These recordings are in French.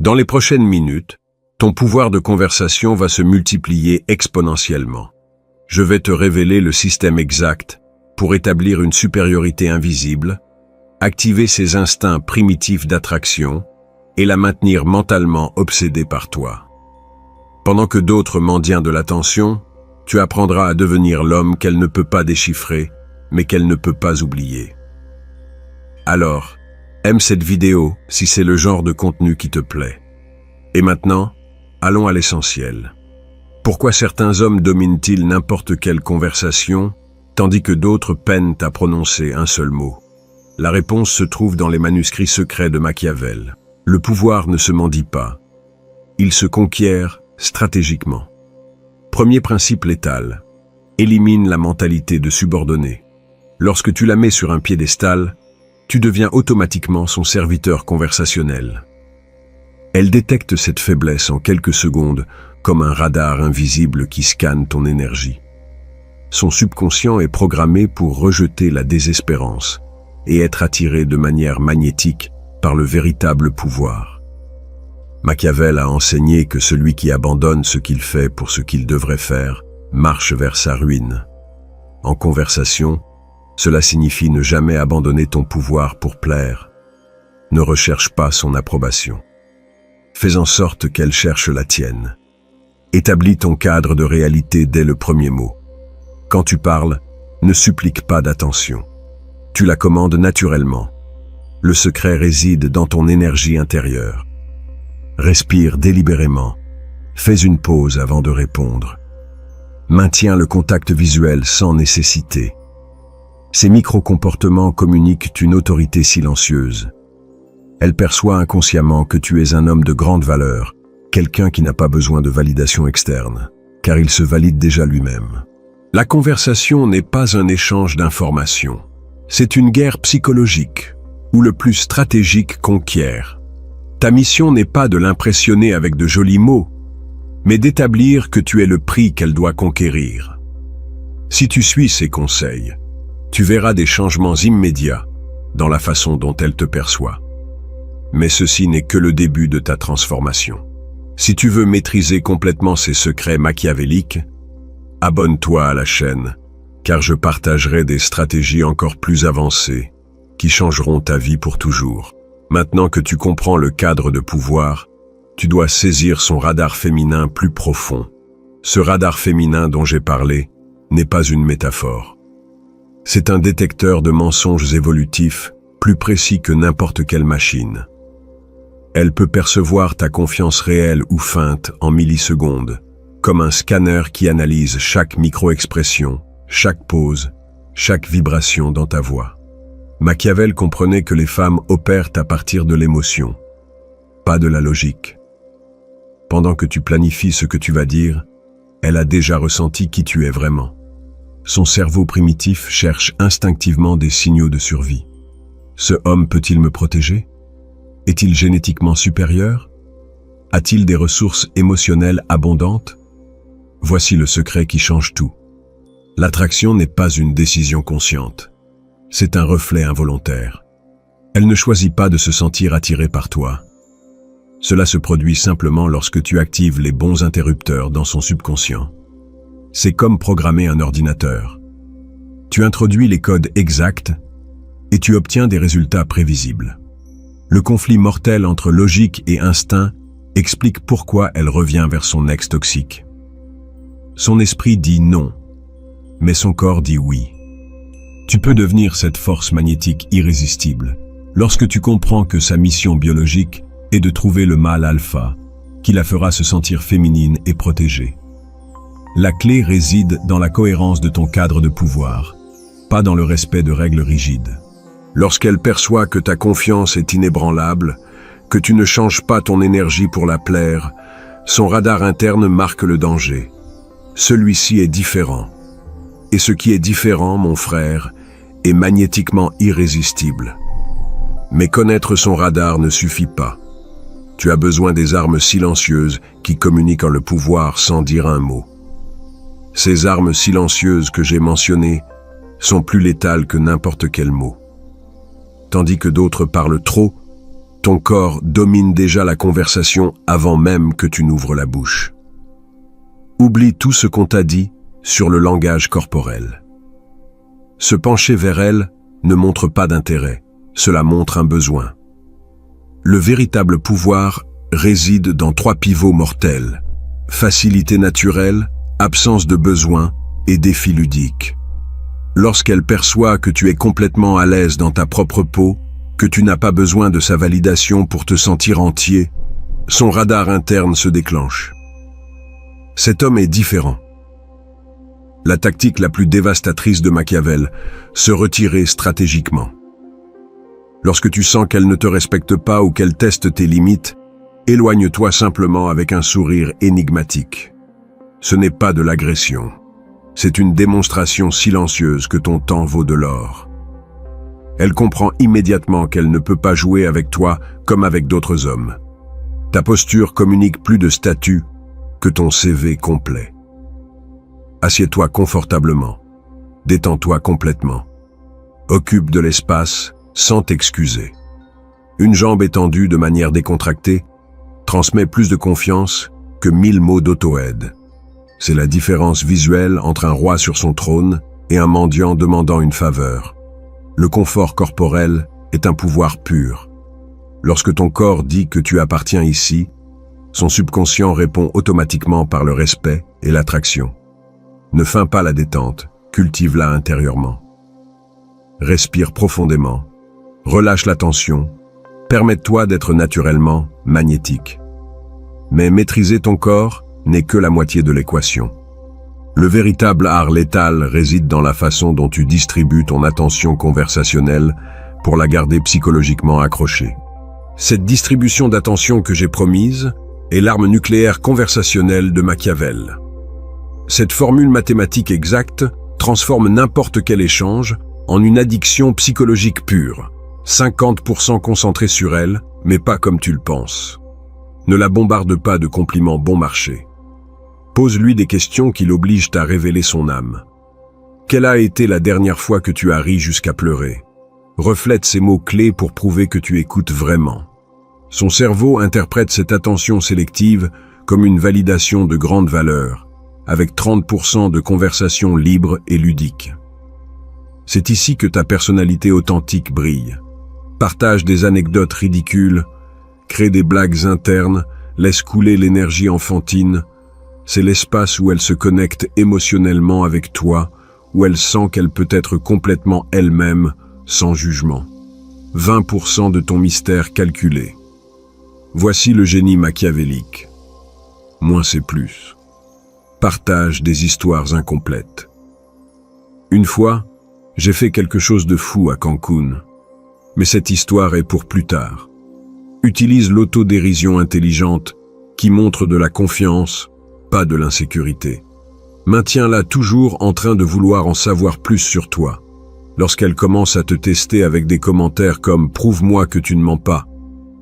Dans les prochaines minutes, ton pouvoir de conversation va se multiplier exponentiellement. Je vais te révéler le système exact pour établir une supériorité invisible, activer ses instincts primitifs d'attraction et la maintenir mentalement obsédée par toi. Pendant que d'autres mendiant de l'attention, tu apprendras à devenir l'homme qu'elle ne peut pas déchiffrer, mais qu'elle ne peut pas oublier. Alors, aime cette vidéo si c'est le genre de contenu qui te plaît. Et maintenant, allons à l'essentiel. Pourquoi certains hommes dominent-ils n'importe quelle conversation, tandis que d'autres peinent à prononcer un seul mot? La réponse se trouve dans les manuscrits secrets de Machiavel. Le pouvoir ne se mendie pas. Il se conquiert stratégiquement. Premier principe létal. Élimine la mentalité de subordonné. Lorsque tu la mets sur un piédestal, tu deviens automatiquement son serviteur conversationnel. Elle détecte cette faiblesse en quelques secondes, comme un radar invisible qui scanne ton énergie. Son subconscient est programmé pour rejeter la désespérance et être attiré de manière magnétique par le véritable pouvoir. Machiavel a enseigné que celui qui abandonne ce qu'il fait pour ce qu'il devrait faire marche vers sa ruine. En conversation, cela signifie ne jamais abandonner ton pouvoir pour plaire. Ne recherche pas son approbation. Fais en sorte qu'elle cherche la tienne. Établis ton cadre de réalité dès le premier mot. Quand tu parles, ne supplique pas d'attention. Tu la commandes naturellement. Le secret réside dans ton énergie intérieure. Respire délibérément. Fais une pause avant de répondre. Maintiens le contact visuel sans nécessité. Ces micro-comportements communiquent une autorité silencieuse. Elle perçoit inconsciemment que tu es un homme de grande valeur, quelqu'un qui n'a pas besoin de validation externe, car il se valide déjà lui-même. La conversation n'est pas un échange d'informations. C'est une guerre psychologique, où le plus stratégique conquiert. Ta mission n'est pas de l'impressionner avec de jolis mots, mais d'établir que tu es le prix qu'elle doit conquérir. Si tu suis ses conseils, tu verras des changements immédiats dans la façon dont elle te perçoit. Mais ceci n'est que le début de ta transformation. Si tu veux maîtriser complètement ces secrets machiavéliques, abonne-toi à la chaîne, car je partagerai des stratégies encore plus avancées qui changeront ta vie pour toujours. Maintenant que tu comprends le cadre de pouvoir, tu dois saisir son radar féminin plus profond. Ce radar féminin dont j'ai parlé n'est pas une métaphore. C'est un détecteur de mensonges évolutifs plus précis que n'importe quelle machine. Elle peut percevoir ta confiance réelle ou feinte en millisecondes, comme un scanner qui analyse chaque micro-expression, chaque pause, chaque vibration dans ta voix. Machiavel comprenait que les femmes opèrent à partir de l'émotion, pas de la logique. Pendant que tu planifies ce que tu vas dire, elle a déjà ressenti qui tu es vraiment. Son cerveau primitif cherche instinctivement des signaux de survie. Ce homme peut-il me protéger? Est-il génétiquement supérieur? A-t-il des ressources émotionnelles abondantes? Voici le secret qui change tout. L'attraction n'est pas une décision consciente. C'est un reflet involontaire. Elle ne choisit pas de se sentir attirée par toi. Cela se produit simplement lorsque tu actives les bons interrupteurs dans son subconscient. C'est comme programmer un ordinateur. Tu introduis les codes exacts et tu obtiens des résultats prévisibles. Le conflit mortel entre logique et instinct explique pourquoi elle revient vers son ex toxique. Son esprit dit non, mais son corps dit oui. Tu peux devenir cette force magnétique irrésistible lorsque tu comprends que sa mission biologique est de trouver le mâle alpha qui la fera se sentir féminine et protégée. La clé réside dans la cohérence de ton cadre de pouvoir, pas dans le respect de règles rigides. Lorsqu'elle perçoit que ta confiance est inébranlable, que tu ne changes pas ton énergie pour la plaire, son radar interne marque le danger. Celui-ci est différent. Et ce qui est différent, mon frère, est magnétiquement irrésistible. Mais connaître son radar ne suffit pas. Tu as besoin des armes silencieuses qui communiquent en le pouvoir sans dire un mot. Ces armes silencieuses que j'ai mentionnées sont plus létales que n'importe quel mot. Tandis que d'autres parlent trop, Ton corps domine déjà la conversation avant même que tu n'ouvres la bouche. Oublie tout ce qu'on t'a dit sur le langage corporel. Se pencher vers elle ne montre pas d'intérêt, cela montre un besoin. Le véritable pouvoir réside dans 3 pivots mortels: facilité naturelle, absence de besoin et défi ludique. Lorsqu'elle perçoit que tu es complètement à l'aise dans ta propre peau, que tu n'as pas besoin de sa validation pour te sentir entier, son radar interne se déclenche. Cet homme est différent. La tactique la plus dévastatrice de Machiavel, se retirer stratégiquement. Lorsque tu sens qu'elle ne te respecte pas ou qu'elle teste tes limites, éloigne-toi simplement avec un sourire énigmatique. Ce n'est pas de l'agression. C'est une démonstration silencieuse que ton temps vaut de l'or. Elle comprend immédiatement qu'elle ne peut pas jouer avec toi comme avec d'autres hommes. Ta posture communique plus de statut que ton CV complet. Assieds-toi confortablement. Détends-toi complètement. Occupe de l'espace sans t'excuser. Une jambe étendue de manière décontractée transmet plus de confiance que 1000 mots d'auto-aide. C'est la différence visuelle entre un roi sur son trône et un mendiant demandant une faveur. Le confort corporel est un pouvoir pur. Lorsque ton corps dit que tu appartiens ici, son subconscient répond automatiquement par le respect et l'attraction. Ne feins pas la détente, cultive-la intérieurement. Respire profondément, relâche la tension, permets-toi d'être naturellement magnétique. Mais maîtriser ton corps n'est que la moitié de l'équation. Le véritable art létal réside dans la façon dont tu distribues ton attention conversationnelle pour la garder psychologiquement accrochée. Cette distribution d'attention que j'ai promise est l'arme nucléaire conversationnelle de Machiavel. Cette formule mathématique exacte transforme n'importe quel échange en une addiction psychologique pure, 50% concentrée sur elle, mais pas comme tu le penses. Ne la bombarde pas de compliments bon marché. Pose-lui des questions qui l'obligent à révéler son âme. Quelle a été la dernière fois que tu as ri jusqu'à pleurer? Reflète ces mots clés pour prouver que tu écoutes vraiment. Son cerveau interprète cette attention sélective comme une validation de grande valeur, avec 30% de conversation libre et ludique. C'est ici que ta personnalité authentique brille. Partage des anecdotes ridicules, crée des blagues internes, laisse couler l'énergie enfantine. C'est l'espace où elle se connecte émotionnellement avec toi, où elle sent qu'elle peut être complètement elle-même, sans jugement. 20% de ton mystère calculé. Voici le génie machiavélique. Moins c'est plus. Partage des histoires incomplètes. Une fois, j'ai fait quelque chose de fou à Cancun. Mais cette histoire est pour plus tard. Utilise l'autodérision intelligente qui montre de la confiance, pas de l'insécurité. Maintiens-la toujours en train de vouloir en savoir plus sur toi. Lorsqu'elle commence à te tester avec des commentaires comme « Prouve-moi que tu ne mens pas »,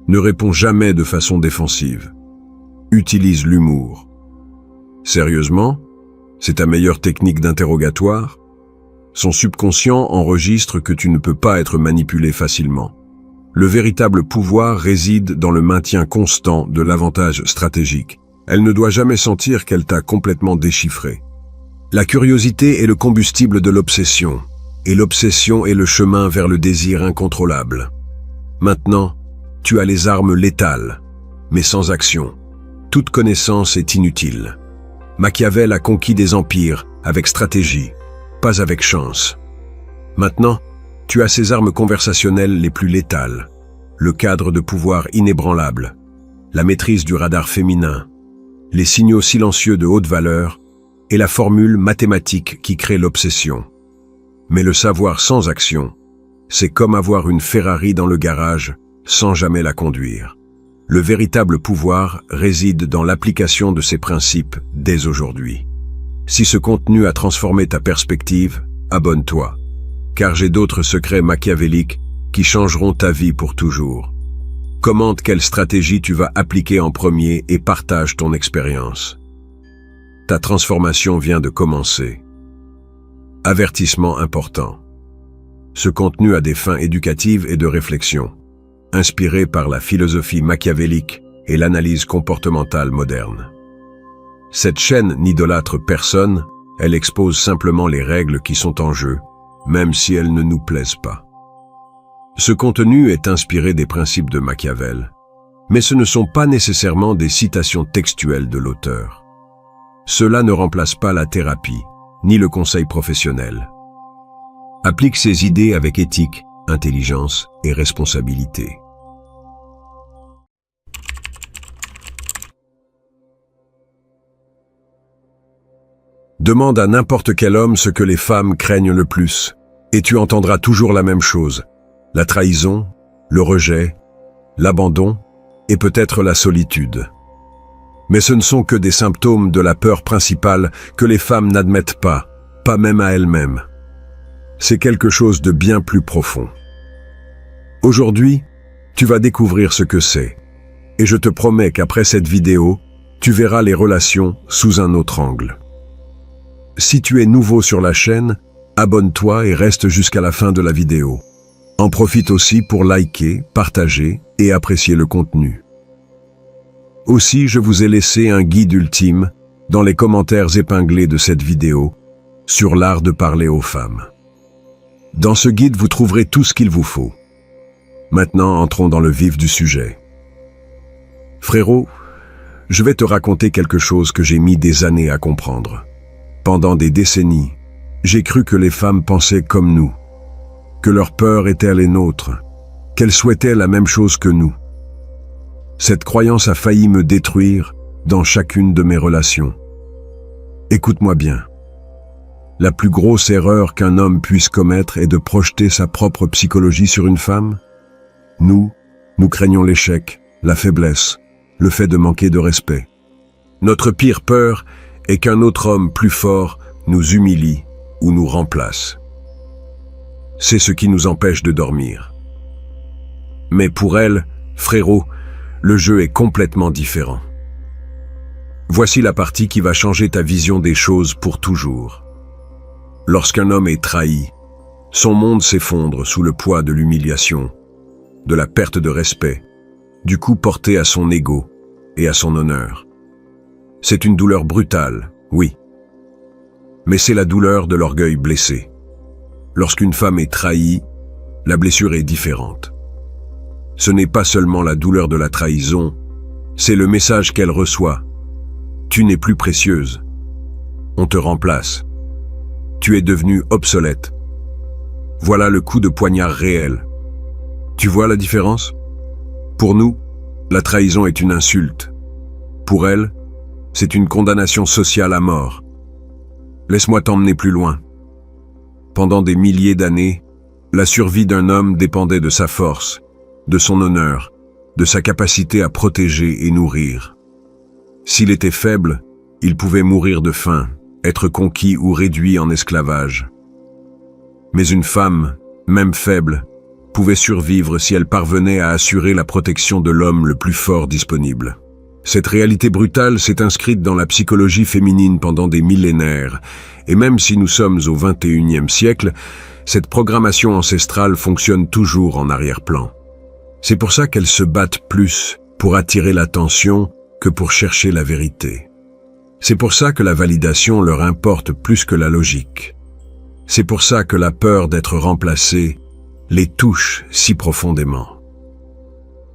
ne réponds jamais de façon défensive. Utilise l'humour. Sérieusement? C'est ta meilleure technique d'interrogatoire? Son subconscient enregistre que tu ne peux pas être manipulé facilement. Le véritable pouvoir réside dans le maintien constant de l'avantage stratégique. Elle ne doit jamais sentir qu'elle t'a complètement déchiffré. La curiosité est le combustible de l'obsession, et l'obsession est le chemin vers le désir incontrôlable. Maintenant, tu as les armes létales, mais sans action. Toute connaissance est inutile. Machiavel a conquis des empires avec stratégie, pas avec chance. Maintenant, tu as ces armes conversationnelles les plus létales, le cadre de pouvoir inébranlable, la maîtrise du radar féminin, les signaux silencieux de haute valeur et la formule mathématique qui crée l'obsession. Mais le savoir sans action, c'est comme avoir une Ferrari dans le garage sans jamais la conduire. Le véritable pouvoir réside dans l'application de ces principes dès aujourd'hui. Si ce contenu a transformé ta perspective, abonne-toi, car j'ai d'autres secrets machiavéliques qui changeront ta vie pour toujours. Commente quelle stratégie tu vas appliquer en premier et partage ton expérience. Ta transformation vient de commencer. Avertissement important. Ce contenu a des fins éducatives et de réflexion. inspirée par la philosophie machiavélique et l'analyse comportementale moderne. Cette chaîne n'idolâtre personne, elle expose simplement les règles qui sont en jeu, même si elles ne nous plaisent pas. Ce contenu est inspiré des principes de Machiavel, mais ce ne sont pas nécessairement des citations textuelles de l'auteur. Cela ne remplace pas la thérapie, ni le conseil professionnel. Applique ces idées avec éthique, intelligence et responsabilité. Demande à n'importe quel homme ce que les femmes craignent le plus, et tu entendras toujours la même chose. La trahison, le rejet, l'abandon et peut-être la solitude. Mais ce ne sont que des symptômes de la peur principale que les femmes n'admettent pas même à elles-mêmes. C'est quelque chose de bien plus profond. Aujourd'hui, tu vas découvrir ce que c'est, et je te promets qu'après cette vidéo, tu verras les relations sous un autre angle. Si tu es nouveau sur la chaîne, abonne-toi et reste jusqu'à la fin de la vidéo. En profite aussi pour liker, partager et apprécier le contenu. Aussi, je vous ai laissé un guide ultime dans les commentaires épinglés de cette vidéo sur l'art de parler aux femmes. Dans ce guide, vous trouverez tout ce qu'il vous faut. Maintenant, entrons dans le vif du sujet. Frérot, je vais te raconter quelque chose que j'ai mis des années à comprendre. Pendant des décennies, j'ai cru que les femmes pensaient comme nous, que leur peur était les nôtres, qu'elles souhaitaient la même chose que nous. Cette croyance a failli me détruire dans chacune de mes relations. Écoute-moi bien. La plus grosse erreur qu'un homme puisse commettre est de projeter sa propre psychologie sur une femme. Nous craignons l'échec, la faiblesse, le fait de manquer de respect. Notre pire peur est qu'un autre homme plus fort nous humilie ou nous remplace. C'est ce qui nous empêche de dormir. Mais pour elle, frérot, le jeu est complètement différent. Voici la partie qui va changer ta vision des choses pour toujours. Lorsqu'un homme est trahi, son monde s'effondre sous le poids de l'humiliation, de la perte de respect, du coup porté à son ego et à son honneur. C'est une douleur brutale, oui. Mais c'est la douleur de l'orgueil blessé. Lorsqu'une femme est trahie, la blessure est différente. Ce n'est pas seulement la douleur de la trahison, c'est le message qu'elle reçoit. Tu n'es plus précieuse. On te remplace. Tu es devenue obsolète. Voilà le coup de poignard réel. Tu vois la différence? Pour nous, la trahison est une insulte. Pour elle, c'est une condamnation sociale à mort. Laisse-moi t'emmener plus loin. Pendant des milliers d'années, la survie d'un homme dépendait de sa force, de son honneur, de sa capacité à protéger et nourrir. S'il était faible, il pouvait mourir de faim, être conquis ou réduit en esclavage. Mais une femme, même faible, pouvait survivre si elle parvenait à assurer la protection de l'homme le plus fort disponible. Cette réalité brutale s'est inscrite dans la psychologie féminine pendant des millénaires, et même si nous sommes au XXIe siècle, cette programmation ancestrale fonctionne toujours en arrière-plan. C'est pour ça qu'elles se battent plus pour attirer l'attention que pour chercher la vérité. C'est pour ça que la validation leur importe plus que la logique. C'est pour ça que la peur d'être remplacée les touche si profondément.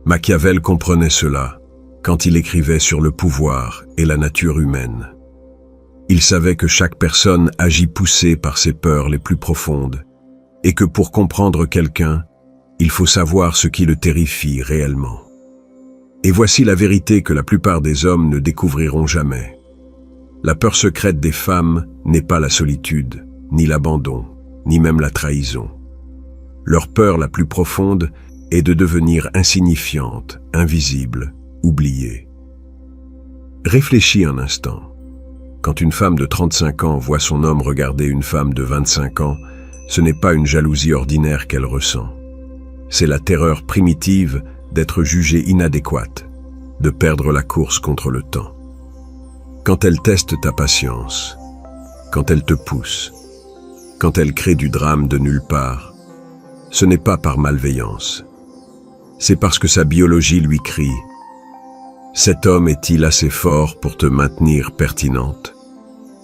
Machiavel comprenait cela quand il écrivait sur le pouvoir et la nature humaine. Il savait que chaque personne agit poussée par ses peurs les plus profondes et que pour comprendre quelqu'un, il faut savoir ce qui le terrifie réellement. Et voici la vérité que la plupart des hommes ne découvriront jamais. La peur secrète des femmes n'est pas la solitude, ni l'abandon, ni même la trahison. Leur peur la plus profonde est de devenir insignifiante, invisible, oubliée. Réfléchis un instant. Quand une femme de 35 ans voit son homme regarder une femme de 25 ans, ce n'est pas une jalousie ordinaire qu'elle ressent. C'est la terreur primitive d'être jugée inadéquate, de perdre la course contre le temps. Quand elle teste ta patience, quand elle te pousse, quand elle crée du drame de nulle part, ce n'est pas par malveillance. c'est parce que sa biologie lui crie. Cet homme est-il assez fort pour te maintenir pertinente?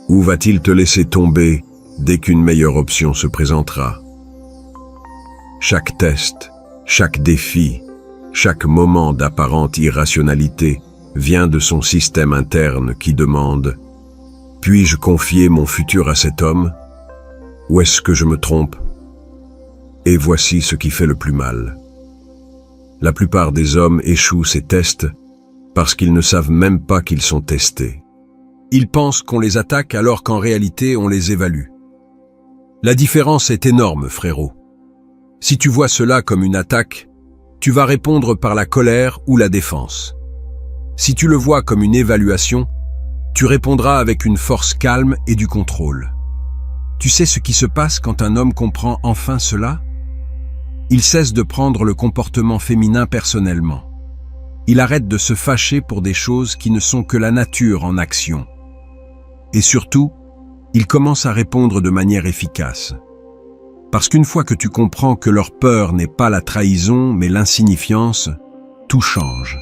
Ou va-t-il te laisser tomber dès qu'une meilleure option se présentera? Chaque test, chaque défi, chaque moment d'apparente irrationalité vient de son système interne qui demande « Puis-je confier mon futur à cet homme? Ou est-ce que je me trompe ?» Et voici ce qui fait le plus mal. La plupart des hommes échouent ces tests parce qu'ils ne savent même pas qu'ils sont testés. Ils pensent qu'on les attaque alors qu'en réalité on les évalue. La différence est énorme, frérot. Si tu vois cela comme une attaque, tu vas répondre par la colère ou la défense. Si tu le vois comme une évaluation, tu répondras avec une force calme et du contrôle. Tu sais ce qui se passe quand un homme comprend enfin cela? Il cesse de prendre le comportement féminin personnellement. Il arrête de se fâcher pour des choses qui ne sont que la nature en action. Et surtout, il commence à répondre de manière efficace. Parce qu'une fois que tu comprends que leur peur n'est pas la trahison mais l'insignifiance, tout change.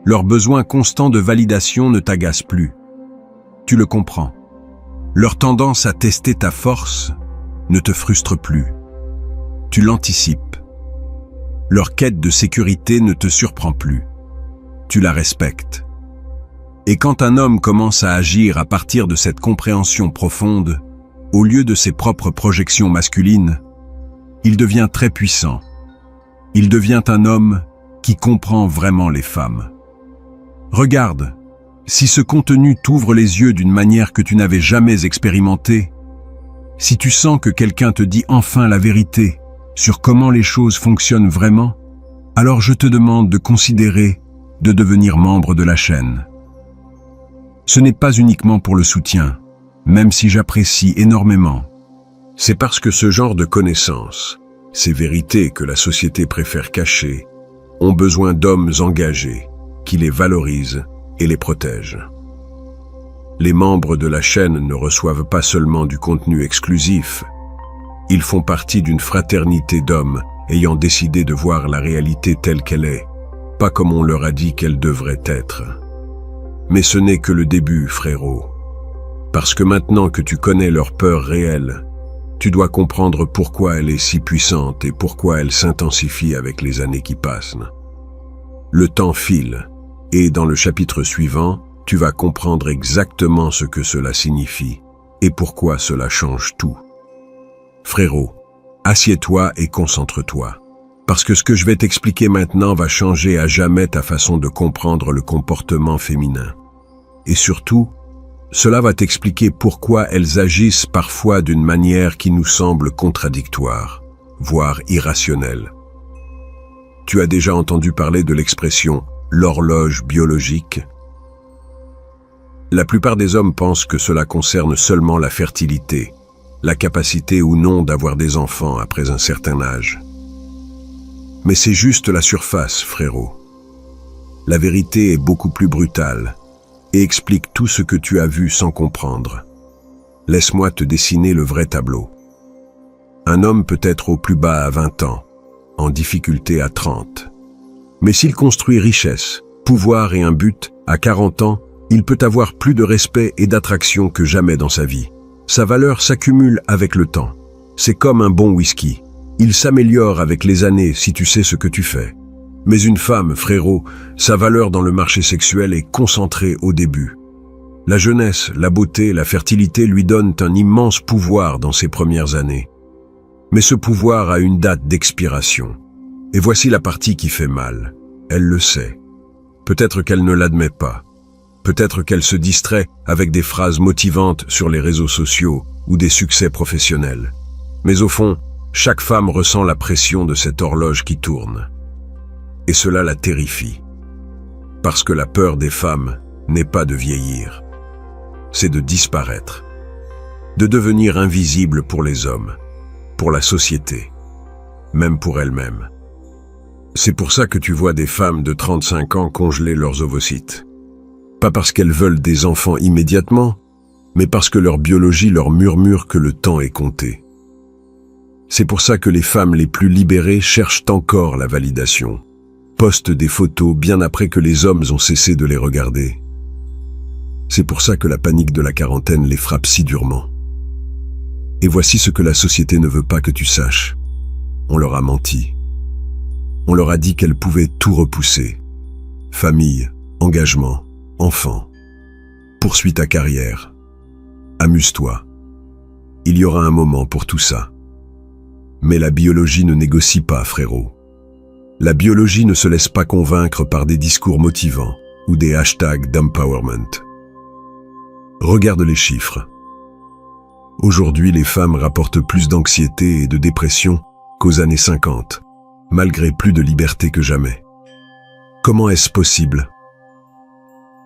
Leur besoin constant de validation ne t'agace plus. Tu le comprends. Leur tendance à tester ta force ne te frustre plus. Tu l'anticipes. Leur quête de sécurité ne te surprend plus. Tu la respectes. Et quand un homme commence à agir à partir de cette compréhension profonde, au lieu de ses propres projections masculines, il devient très puissant. Il devient un homme qui comprend vraiment les femmes. Regarde, si ce contenu t'ouvre les yeux d'une manière que tu n'avais jamais expérimentée, si tu sens que quelqu'un te dit enfin la vérité sur comment les choses fonctionnent vraiment, alors je te demande de considérer de devenir membre de la chaîne. Ce n'est pas uniquement pour le soutien, même si j'apprécie énormément. C'est parce que ce genre de connaissances, ces vérités que la société préfère cacher, ont besoin d'hommes engagés, qui les valorisent et les protègent. Les membres de la chaîne ne reçoivent pas seulement du contenu exclusif, ils font partie d'une fraternité d'hommes ayant décidé de voir la réalité telle qu'elle est, pas comme on leur a dit qu'elle devrait être. Mais ce n'est que le début, frérot. Parce que maintenant que tu connais leur peur réelle, tu dois comprendre pourquoi elle est si puissante et pourquoi elle s'intensifie avec les années qui passent. Le temps file, et dans le chapitre suivant, tu vas comprendre exactement ce que cela signifie et pourquoi cela change tout. Frérot, assieds-toi et concentre-toi. Parce que ce que je vais t'expliquer maintenant va changer à jamais ta façon de comprendre le comportement féminin. Et surtout, cela va t'expliquer pourquoi elles agissent parfois d'une manière qui nous semble contradictoire, voire irrationnelle. Tu as déjà entendu parler de l'expression « l'horloge biologique ». La plupart des hommes pensent que cela concerne seulement la fertilité, la capacité ou non d'avoir des enfants après un certain âge. Mais c'est juste la surface, frérot. La vérité est beaucoup plus brutale et explique tout ce que tu as vu sans comprendre. Laisse-moi te dessiner le vrai tableau. Un homme peut être au plus bas à 20 ans, en difficulté à 30. Mais s'il construit richesse, pouvoir et un but, à 40 ans, il peut avoir plus de respect et d'attraction que jamais dans sa vie. Sa valeur s'accumule avec le temps. C'est comme un bon whisky. Il s'améliore avec les années si tu sais ce que tu fais. Mais une femme, frérot, sa valeur dans le marché sexuel est concentrée au début. La jeunesse, la beauté, la fertilité lui donnent un immense pouvoir dans ses premières années. Mais ce pouvoir a une date d'expiration. Et voici la partie qui fait mal. Elle le sait. Peut-être qu'elle ne l'admet pas. Peut-être qu'elle se distrait avec des phrases motivantes sur les réseaux sociaux ou des succès professionnels. Mais au fond, chaque femme ressent la pression de cette horloge qui tourne. Et cela la terrifie. Parce que la peur des femmes n'est pas de vieillir. C'est de disparaître. De devenir invisible pour les hommes, pour la société, même pour elles-mêmes. C'est pour ça que tu vois des femmes de 35 ans congeler leurs ovocytes. Pas parce qu'elles veulent des enfants immédiatement, mais parce que leur biologie leur murmure que le temps est compté. C'est pour ça que les femmes les plus libérées cherchent encore la validation, postent des photos bien après que les hommes ont cessé de les regarder. C'est pour ça que la panique de la quarantaine les frappe si durement. Et voici ce que la société ne veut pas que tu saches. On leur a menti. On leur a dit qu'elles pouvaient tout repousser. Famille, engagement, enfants. Poursuis ta carrière. Amuse-toi. Il y aura un moment pour tout ça. Mais la biologie ne négocie pas, frérot. La biologie ne se laisse pas convaincre par des discours motivants ou des hashtags d'empowerment. Regarde les chiffres. Aujourd'hui, les femmes rapportent plus d'anxiété et de dépression qu'aux années 50, malgré plus de liberté que jamais. Comment est-ce possible?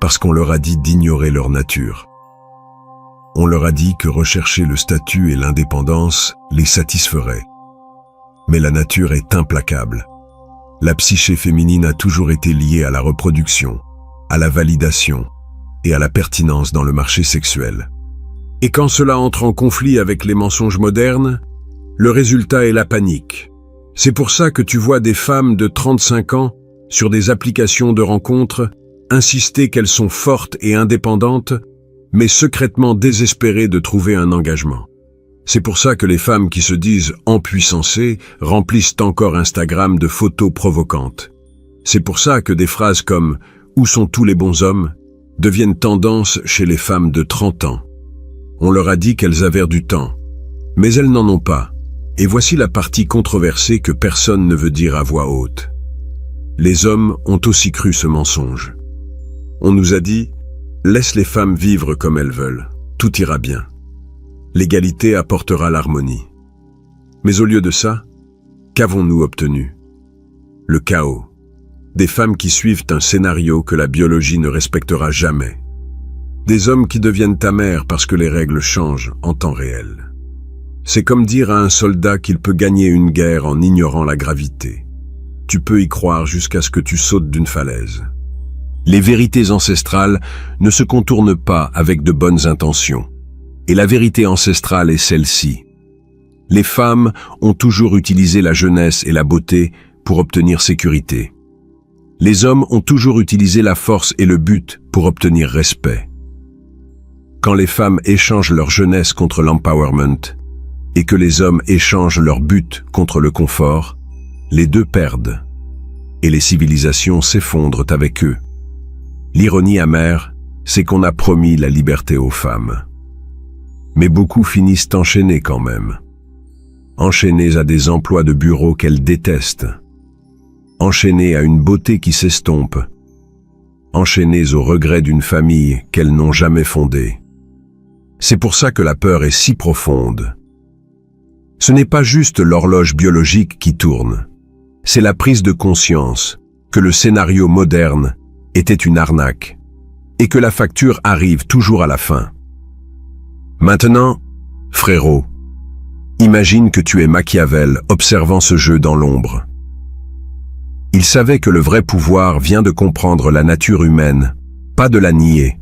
Parce qu'on leur a dit d'ignorer leur nature. On leur a dit que rechercher le statut et l'indépendance les satisferait. Mais la nature est implacable. La psyché féminine a toujours été liée à la reproduction, à la validation et à la pertinence dans le marché sexuel. Et quand cela entre en conflit avec les mensonges modernes, le résultat est la panique. C'est pour ça que tu vois des femmes de 35 ans sur des applications de rencontres insister qu'elles sont fortes et indépendantes, mais secrètement désespérées de trouver un engagement. C'est pour ça que les femmes qui se disent empuissancées remplissent encore Instagram de photos provocantes. C'est pour ça que des phrases comme « Où sont tous les bons hommes ?» deviennent tendance chez les femmes de 30 ans. On leur a dit qu'elles avaient du temps, mais elles n'en ont pas. Et voici la partie controversée que personne ne veut dire à voix haute. Les hommes ont aussi cru ce mensonge. On nous a dit « Laisse les femmes vivre comme elles veulent, tout ira bien. L'égalité apportera l'harmonie. » Mais au lieu de ça, qu'avons-nous obtenu? Le chaos. Des femmes qui suivent un scénario que la biologie ne respectera jamais. Des hommes qui deviennent ta mère parce que les règles changent en temps réel. C'est comme dire à un soldat qu'il peut gagner une guerre en ignorant la gravité. Tu peux y croire jusqu'à ce que tu sautes d'une falaise. Les vérités ancestrales ne se contournent pas avec de bonnes intentions. Et la vérité ancestrale est celle-ci. Les femmes ont toujours utilisé la jeunesse et la beauté pour obtenir sécurité. Les hommes ont toujours utilisé la force et le but pour obtenir respect. Quand les femmes échangent leur jeunesse contre l'empowerment et que les hommes échangent leur but contre le confort, les deux perdent et les civilisations s'effondrent avec eux. L'ironie amère, c'est qu'on a promis la liberté aux femmes. Mais beaucoup finissent enchaînés quand même. Enchaînés à des emplois de bureau qu'elles détestent. Enchaînés à une beauté qui s'estompe. Enchaînés au regret d'une famille qu'elles n'ont jamais fondée. C'est pour ça que la peur est si profonde. Ce n'est pas juste l'horloge biologique qui tourne. C'est la prise de conscience que le scénario moderne était une arnaque et que la facture arrive toujours à la fin. Maintenant, frérot, imagine que tu es Machiavel observant ce jeu dans l'ombre. Il savait que le vrai pouvoir vient de comprendre la nature humaine, pas de la nier.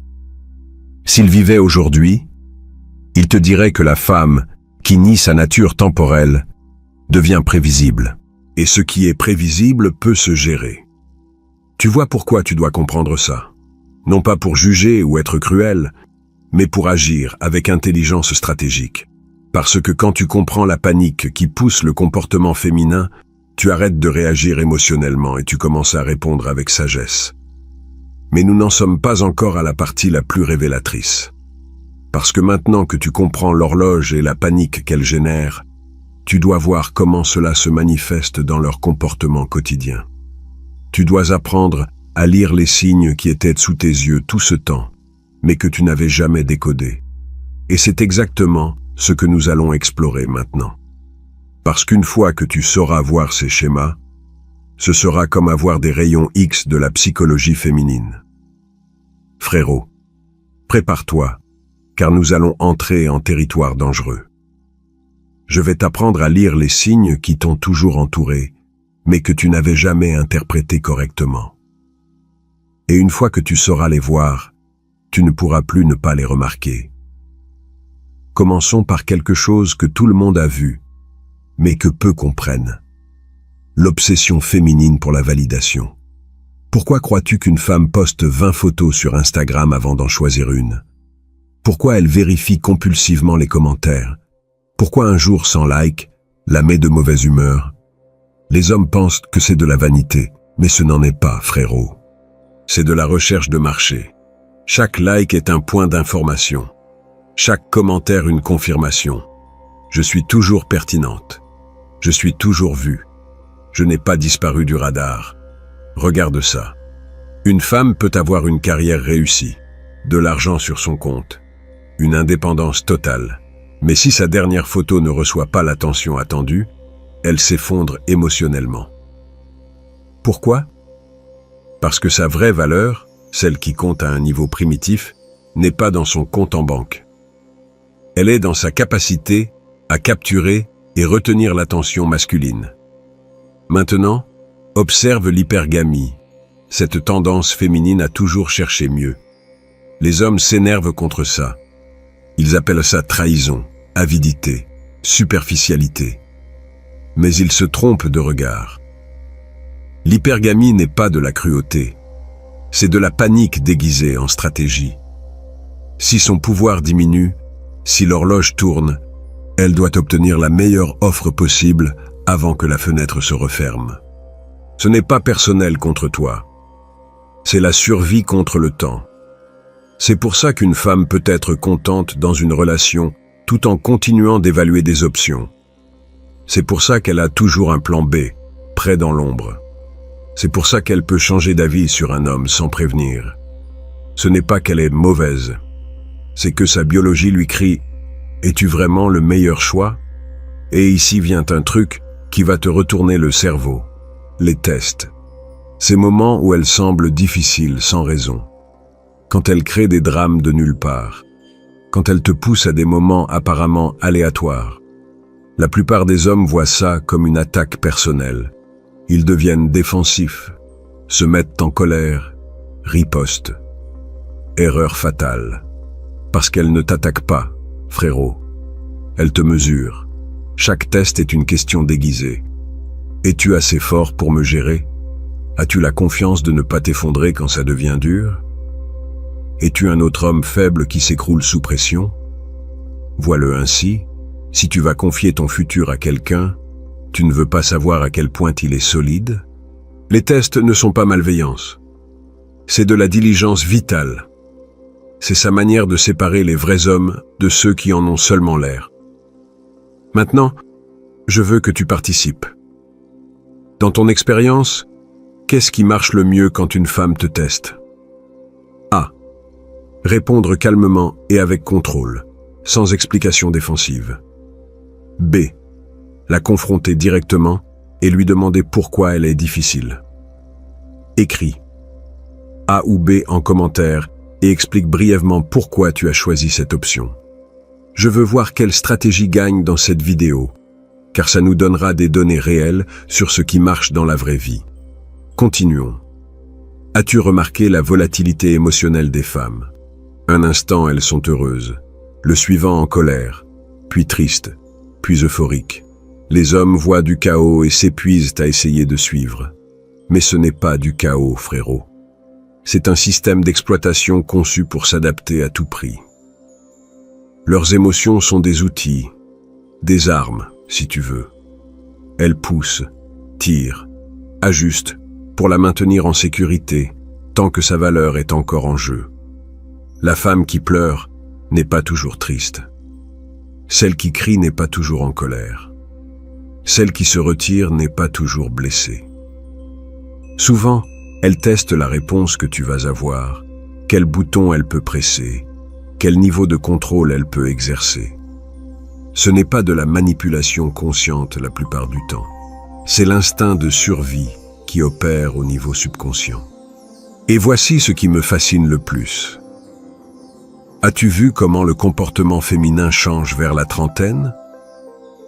S'il vivait aujourd'hui, il te dirait que la femme, qui nie sa nature temporelle, devient prévisible. Et ce qui est prévisible peut se gérer. Tu vois pourquoi tu dois comprendre ça. Non pas pour juger ou être cruel, mais pour agir avec intelligence stratégique. Parce que quand tu comprends la panique qui pousse le comportement féminin, tu arrêtes de réagir émotionnellement et tu commences à répondre avec sagesse. Mais nous n'en sommes pas encore à la partie la plus révélatrice. Parce que maintenant que tu comprends l'horloge et la panique qu'elle génère, tu dois voir comment cela se manifeste dans leur comportement quotidien. Tu dois apprendre à lire les signes qui étaient sous tes yeux tout ce temps, mais que tu n'avais jamais décodés. Et c'est exactement ce que nous allons explorer maintenant. Parce qu'une fois que tu sauras voir ces schémas, ce sera comme avoir des rayons X de la psychologie féminine. Frérot, prépare-toi, car nous allons entrer en territoire dangereux. Je vais t'apprendre à lire les signes qui t'ont toujours entouré, mais que tu n'avais jamais interprétés correctement. Et une fois que tu sauras les voir, tu ne pourras plus ne pas les remarquer. Commençons par quelque chose que tout le monde a vu, mais que peu comprennent. L'obsession féminine pour la validation. Pourquoi crois-tu qu'une femme poste 20 photos sur Instagram avant d'en choisir une? Pourquoi elle vérifie compulsivement les commentaires? Pourquoi un jour sans like la met de mauvaise humeur? Les hommes pensent que c'est de la vanité, mais ce n'en est pas, frérot. C'est de la recherche de marché. Chaque like est un point d'information. Chaque commentaire une confirmation. Je suis toujours pertinente. Je suis toujours vue. Je n'ai pas disparu du radar. Regarde ça. Une femme peut avoir une carrière réussie, de l'argent sur son compte, une indépendance totale. Mais si sa dernière photo ne reçoit pas l'attention attendue, elle s'effondre émotionnellement. Pourquoi? Parce que sa vraie valeur, celle qui compte à un niveau primitif, n'est pas dans son compte en banque. Elle est dans sa capacité à capturer et retenir l'attention masculine. Maintenant, observe l'hypergamie, cette tendance féminine à toujours chercher mieux. Les hommes s'énervent contre ça. Ils appellent ça trahison, avidité, superficialité. Mais ils se trompent de regard. L'hypergamie n'est pas de la cruauté, c'est de la panique déguisée en stratégie. Si son pouvoir diminue, si l'horloge tourne, elle doit obtenir la meilleure offre possible avant que la fenêtre se referme. Ce n'est pas personnel contre toi. C'est la survie contre le temps. C'est pour ça qu'une femme peut être contente dans une relation tout en continuant d'évaluer des options. C'est pour ça qu'elle a toujours un plan B, prêt dans l'ombre. C'est pour ça qu'elle peut changer d'avis sur un homme sans prévenir. Ce n'est pas qu'elle est mauvaise. C'est que sa biologie lui crie « Es-tu vraiment le meilleur choix ?» Et ici vient un truc qui va te retourner le cerveau. Les tests. Ces moments où elle semble difficile sans raison. Quand elle crée des drames de nulle part. Quand elle te pousse à des moments apparemment aléatoires. La plupart des hommes voient ça comme une attaque personnelle. Ils deviennent défensifs, se mettent en colère, ripostent. Erreur fatale. Parce qu'elle ne t'attaque pas, frérot. Elle te mesure. Chaque test est une question déguisée. Es-tu assez fort pour me gérer? As-tu la confiance de ne pas t'effondrer quand ça devient dur? Es-tu un autre homme faible qui s'écroule sous pression? Vois-le ainsi, si tu vas confier ton futur à quelqu'un, tu ne veux pas savoir à quel point il est solide? Les tests ne sont pas malveillance. C'est de la diligence vitale. C'est sa manière de séparer les vrais hommes de ceux qui en ont seulement l'air. Maintenant, je veux que tu participes. Dans ton expérience, qu'est-ce qui marche le mieux quand une femme te teste? A. Répondre calmement et avec contrôle, sans explication défensive. B. La confronter directement et lui demander pourquoi elle est difficile. Écris A ou B en commentaire et explique brièvement pourquoi tu as choisi cette option. Je veux voir quelle stratégie gagne dans cette vidéo, car ça nous donnera des données réelles sur ce qui marche dans la vraie vie. Continuons. As-tu remarqué la volatilité émotionnelle des femmes? Un instant, elles sont heureuses, le suivant en colère, puis triste, puis euphorique. Les hommes voient du chaos et s'épuisent à essayer de suivre. Mais ce n'est pas du chaos, frérot. C'est un système d'exploitation conçu pour s'adapter à tout prix. Leurs émotions sont des outils, des armes, si tu veux. Elles poussent, tirent, ajustent pour la maintenir en sécurité tant que sa valeur est encore en jeu. La femme qui pleure n'est pas toujours triste. Celle qui crie n'est pas toujours en colère. Celle qui se retire n'est pas toujours blessée. Souvent, elle teste la réponse que tu vas avoir, quel bouton elle peut presser, quel niveau de contrôle elle peut exercer. Ce n'est pas de la manipulation consciente la plupart du temps. C'est l'instinct de survie qui opère au niveau subconscient. Et voici ce qui me fascine le plus. As-tu vu comment le comportement féminin change vers la trentaine?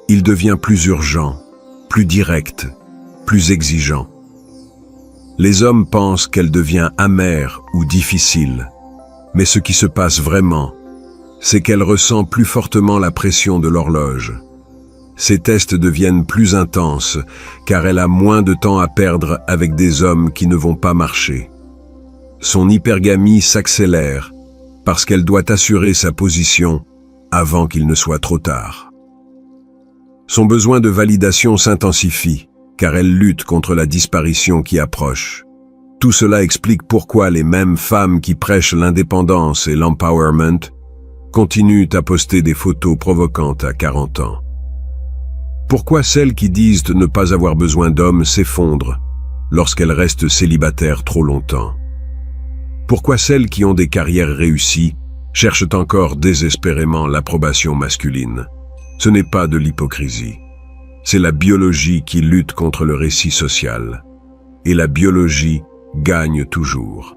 Il devient plus urgent, plus direct, plus exigeant. Les hommes pensent qu'elle devient amère ou difficile, mais ce qui se passe vraiment, c'est qu'elle ressent plus fortement la pression de l'horloge. Ses tests deviennent plus intenses, car elle a moins de temps à perdre avec des hommes qui ne vont pas marcher. Son hypergamie s'accélère, parce qu'elle doit assurer sa position avant qu'il ne soit trop tard. Son besoin de validation s'intensifie, car elle lutte contre la disparition qui approche. Tout cela explique pourquoi les mêmes femmes qui prêchent l'indépendance et l'empowerment continuent à poster des photos provocantes à 40 ans. Pourquoi celles qui disent ne pas avoir besoin d'hommes s'effondrent lorsqu'elles restent célibataires trop longtemps? Pourquoi celles qui ont des carrières réussies cherchent encore désespérément l'approbation masculine? Ce n'est pas de l'hypocrisie. C'est la biologie qui lutte contre le récit social. Et la biologie gagne toujours.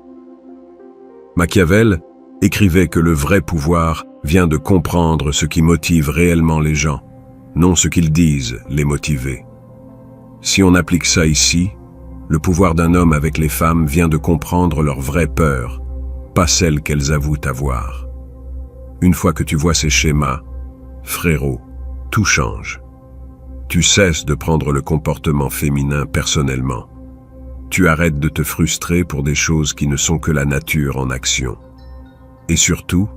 Machiavel écrivait que le vrai pouvoir vient de comprendre ce qui motive réellement les gens, non ce qu'ils disent les motiver. Si on applique ça ici, le pouvoir d'un homme avec les femmes vient de comprendre leurs vraies peurs, pas celles qu'elles avouent avoir. Une fois que tu vois ces schémas, frérot, tout change. Tu cesses de prendre le comportement féminin personnellement. Tu arrêtes de te frustrer pour des choses qui ne sont que la nature en action. Et surtout,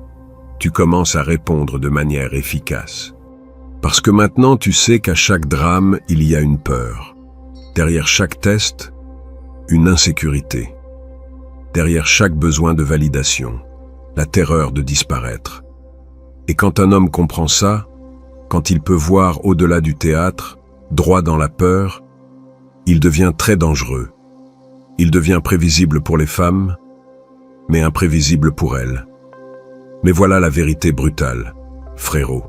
tu commences à répondre de manière efficace. Parce que maintenant tu sais qu'à chaque drame, il y a une peur. Derrière chaque test, une insécurité. Derrière chaque besoin de validation, la terreur de disparaître. Et quand un homme comprend ça, quand il peut voir au-delà du théâtre, droit dans la peur, il devient très dangereux. Il devient prévisible pour les femmes, mais imprévisible pour elles. Mais voilà la vérité brutale, frérot.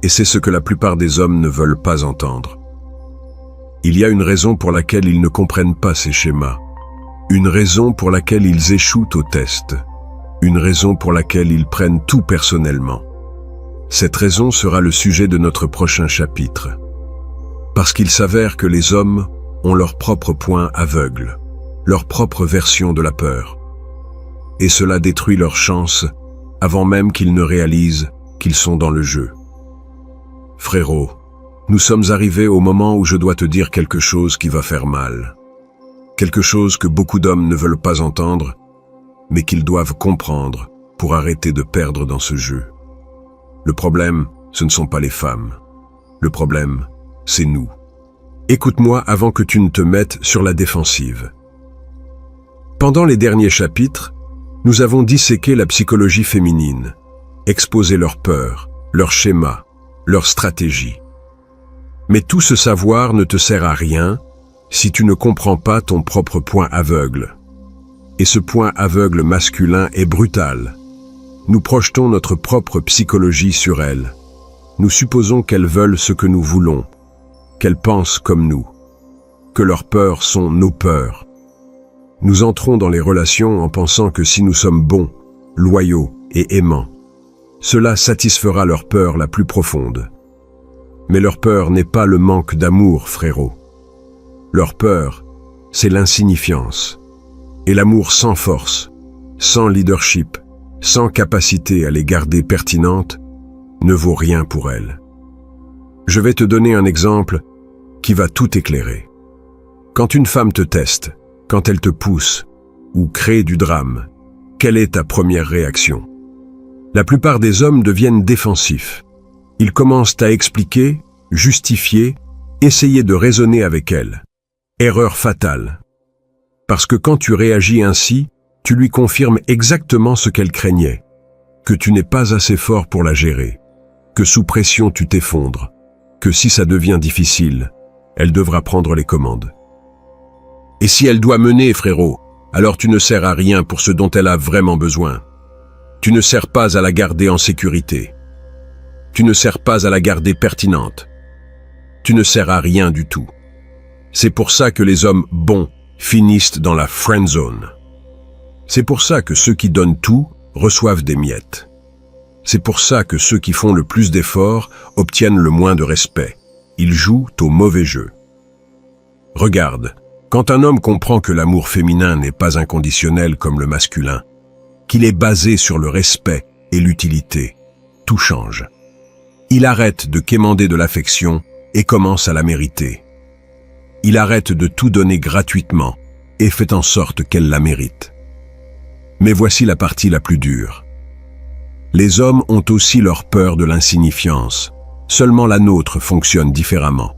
Et c'est ce que la plupart des hommes ne veulent pas entendre. Il y a une raison pour laquelle ils ne comprennent pas ces schémas. Une raison pour laquelle ils échouent au test. Une raison pour laquelle ils prennent tout personnellement. Cette raison sera le sujet de notre prochain chapitre. Parce qu'il s'avère que les hommes ont leur propre point aveugle, leur propre version de la peur. Et cela détruit leurs chances avant même qu'ils ne réalisent qu'ils sont dans le jeu. Frérot, nous sommes arrivés au moment où je dois te dire quelque chose qui va faire mal. Quelque chose que beaucoup d'hommes ne veulent pas entendre, mais qu'ils doivent comprendre pour arrêter de perdre dans ce jeu. Le problème, ce ne sont pas les femmes. Le problème, c'est nous. Écoute-moi avant que tu ne te mettes sur la défensive. Pendant les derniers chapitres, nous avons disséqué la psychologie féminine, exposé leurs peurs, leurs schémas, leurs stratégies. Mais tout ce savoir ne te sert à rien si tu ne comprends pas ton propre point aveugle. Et ce point aveugle masculin est brutal. Nous projetons notre propre psychologie sur elles. Nous supposons qu'elles veulent ce que nous voulons, qu'elles pensent comme nous, que leurs peurs sont nos peurs. Nous entrons dans les relations en pensant que si nous sommes bons, loyaux et aimants, cela satisfera leur peur la plus profonde. Mais leur peur n'est pas le manque d'amour, frérot. Leur peur, c'est l'insignifiance. Et l'amour sans force, sans leadership, sans capacité à les garder pertinentes, ne vaut rien pour elles. Je vais te donner un exemple qui va tout éclairer. Quand une femme te teste, quand elle te pousse ou crée du drame, quelle est ta première réaction? La plupart des hommes deviennent défensifs. Ils commencent à expliquer, justifier, essayer de raisonner avec elle. Erreur fatale. Parce que quand tu réagis ainsi, tu lui confirmes exactement ce qu'elle craignait. Que tu n'es pas assez fort pour la gérer. Que sous pression tu t'effondres. Que si ça devient difficile, elle devra prendre les commandes. Et si elle doit mener, frérot, alors tu ne sers à rien pour ce dont elle a vraiment besoin. Tu ne sers pas à la garder en sécurité. Tu ne sers pas à la garder pertinente. Tu ne sers à rien du tout. C'est pour ça que les hommes bons finissent dans la friend zone. C'est pour ça que ceux qui donnent tout reçoivent des miettes. C'est pour ça que ceux qui font le plus d'efforts obtiennent le moins de respect. Ils jouent au mauvais jeu. Regarde, quand un homme comprend que l'amour féminin n'est pas inconditionnel comme le masculin, qu'il est basé sur le respect et l'utilité, tout change. Il arrête de quémander de l'affection et commence à la mériter. Il arrête de tout donner gratuitement et fait en sorte qu'elle la mérite. Mais voici la partie la plus dure. Les hommes ont aussi leur peur de l'insignifiance. Seulement la nôtre fonctionne différemment.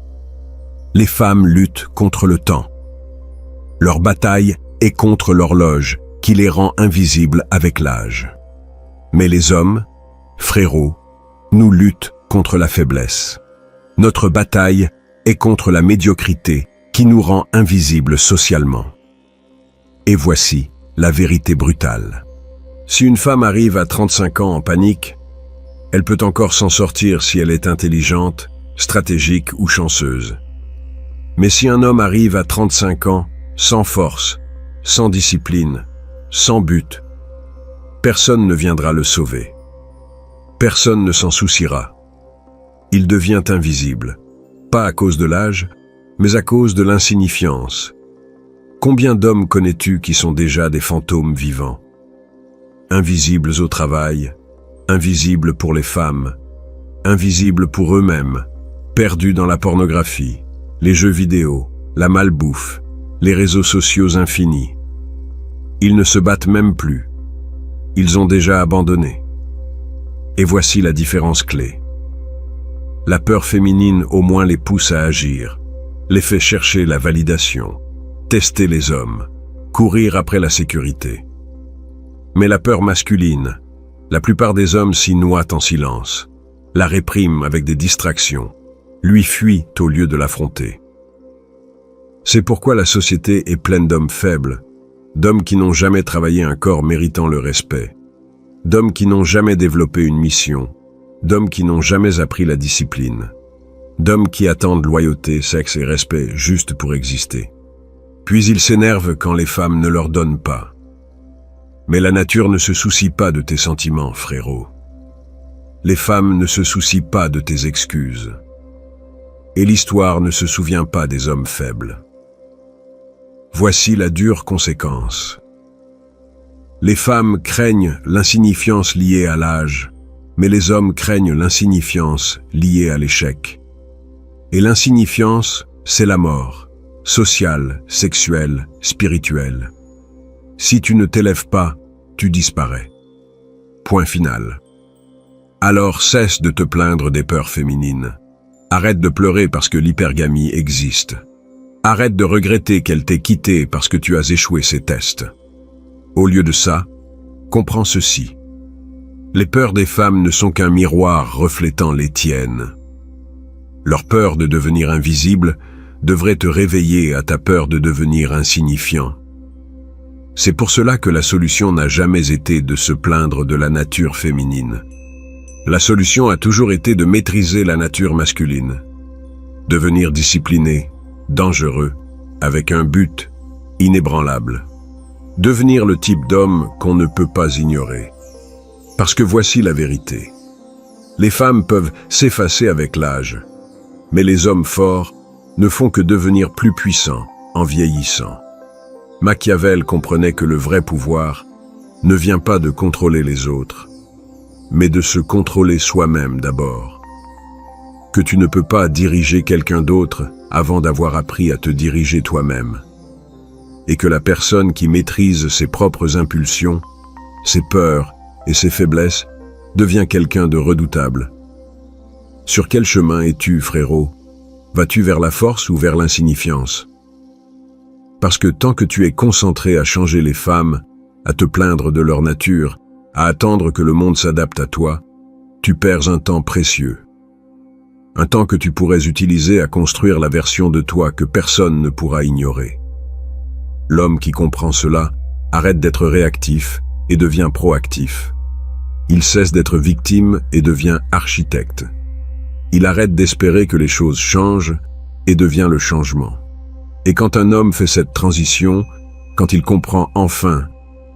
Les femmes luttent contre le temps. Leur bataille est contre l'horloge qui les rend invisibles avec l'âge. Mais les hommes, frérots, nous luttent contre la faiblesse. Notre bataille est contre la médiocrité qui nous rend invisibles socialement. Et voici la vérité brutale. Si une femme arrive à 35 ans en panique, elle peut encore s'en sortir si elle est intelligente, stratégique ou chanceuse. Mais si un homme arrive à 35 ans, sans force, sans discipline, sans but, personne ne viendra le sauver. Personne ne s'en souciera. Il devient invisible, pas à cause de l'âge, mais à cause de l'insignifiance. Combien d'hommes connais-tu qui sont déjà des fantômes vivants? Invisibles au travail, invisibles pour les femmes, invisibles pour eux-mêmes, perdus dans la pornographie, les jeux vidéo, la malbouffe, les réseaux sociaux infinis. Ils ne se battent même plus. Ils ont déjà abandonné. Et voici la différence clé. La peur féminine au moins les pousse à agir, les fait chercher la validation, tester les hommes, courir après la sécurité. Mais la peur masculine, la plupart des hommes s'y noient en silence, la répriment avec des distractions, lui fuient au lieu de l'affronter. C'est pourquoi la société est pleine d'hommes faibles, d'hommes qui n'ont jamais travaillé un corps méritant le respect, d'hommes qui n'ont jamais développé une mission, d'hommes qui n'ont jamais appris la discipline, d'hommes qui attendent loyauté, sexe et respect juste pour exister. Puis ils s'énervent quand les femmes ne leur donnent pas. Mais la nature ne se soucie pas de tes sentiments, frérot. Les femmes ne se soucient pas de tes excuses. Et l'histoire ne se souvient pas des hommes faibles. Voici la dure conséquence. Les femmes craignent l'insignifiance liée à l'âge, mais les hommes craignent l'insignifiance liée à l'échec. Et l'insignifiance, c'est la mort, sociale, sexuelle, spirituelle. Si tu ne t'élèves pas, tu disparais. Point final. Alors cesse de te plaindre des peurs féminines. Arrête de pleurer parce que l'hypergamie existe. Arrête de regretter qu'elle t'ait quitté parce que tu as échoué ses tests. Au lieu de ça, comprends ceci. Les peurs des femmes ne sont qu'un miroir reflétant les tiennes. Leur peur de devenir invisible devrait te réveiller à ta peur de devenir insignifiant. C'est pour cela que la solution n'a jamais été de se plaindre de la nature féminine. La solution a toujours été de maîtriser la nature masculine. Devenir discipliné, dangereux, avec un but inébranlable. Devenir le type d'homme qu'on ne peut pas ignorer. Parce que voici la vérité. Les femmes peuvent s'effacer avec l'âge, mais les hommes forts ne font que devenir plus puissants en vieillissant. Machiavel comprenait que le vrai pouvoir ne vient pas de contrôler les autres, mais de se contrôler soi-même d'abord. Que tu ne peux pas diriger quelqu'un d'autre avant d'avoir appris à te diriger toi-même. Et que la personne qui maîtrise ses propres impulsions, ses peurs et ses faiblesses devient quelqu'un de redoutable. Sur quel chemin es-tu, frérot? Vas-tu vers la force ou vers l'insignifiance? Parce que tant que tu es concentré à changer les femmes, à te plaindre de leur nature, à attendre que le monde s'adapte à toi, tu perds un temps précieux. Un temps que tu pourrais utiliser à construire la version de toi que personne ne pourra ignorer. L'homme qui comprend cela arrête d'être réactif et devient proactif. Il cesse d'être victime et devient architecte. Il arrête d'espérer que les choses changent et devient le changement. Et quand un homme fait cette transition, quand il comprend enfin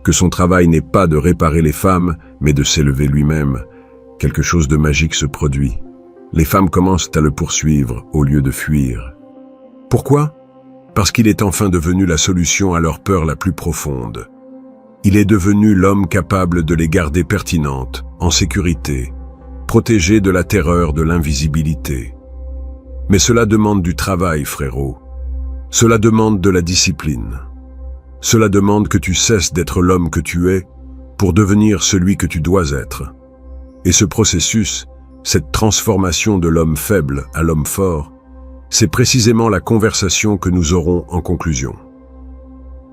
que son travail n'est pas de réparer les femmes, mais de s'élever lui-même, quelque chose de magique se produit. Les femmes commencent à le poursuivre au lieu de fuir. Pourquoi? Parce qu'il est enfin devenu la solution à leur peur la plus profonde. Il est devenu l'homme capable de les garder pertinentes, en sécurité, protégé de la terreur de l'invisibilité. Mais cela demande du travail, frérot. Cela demande de la discipline. Cela demande que tu cesses d'être l'homme que tu es pour devenir celui que tu dois être. Et ce processus, cette transformation de l'homme faible à l'homme fort, c'est précisément la conversation que nous aurons en conclusion.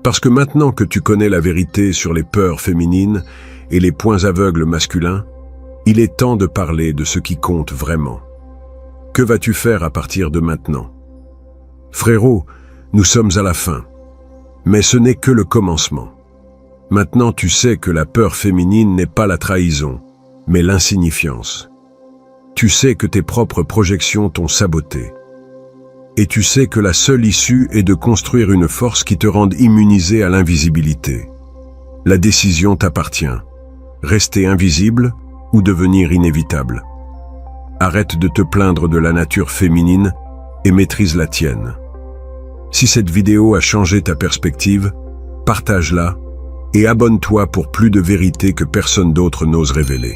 Parce que maintenant que tu connais la vérité sur les peurs féminines et les points aveugles masculins, il est temps de parler de ce qui compte vraiment. Que vas-tu faire à partir de maintenant? Frérot, nous sommes à la fin. Mais ce n'est que le commencement. Maintenant tu sais que la peur féminine n'est pas la trahison, mais l'insignifiance. Tu sais que tes propres projections t'ont saboté. Et tu sais que la seule issue est de construire une force qui te rende immunisé à l'invisibilité. La décision t'appartient. Rester invisible ou devenir inévitable. Arrête de te plaindre de la nature féminine et maîtrise la tienne. Si cette vidéo a changé ta perspective, partage-la et abonne-toi pour plus de vérité que personne d'autre n'ose révéler.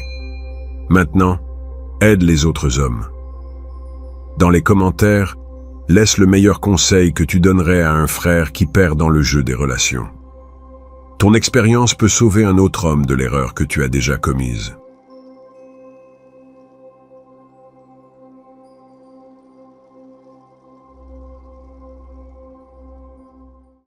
Maintenant, aide les autres hommes. Dans les commentaires, laisse le meilleur conseil que tu donnerais à un frère qui perd dans le jeu des relations. Ton expérience peut sauver un autre homme de l'erreur que tu as déjà commise.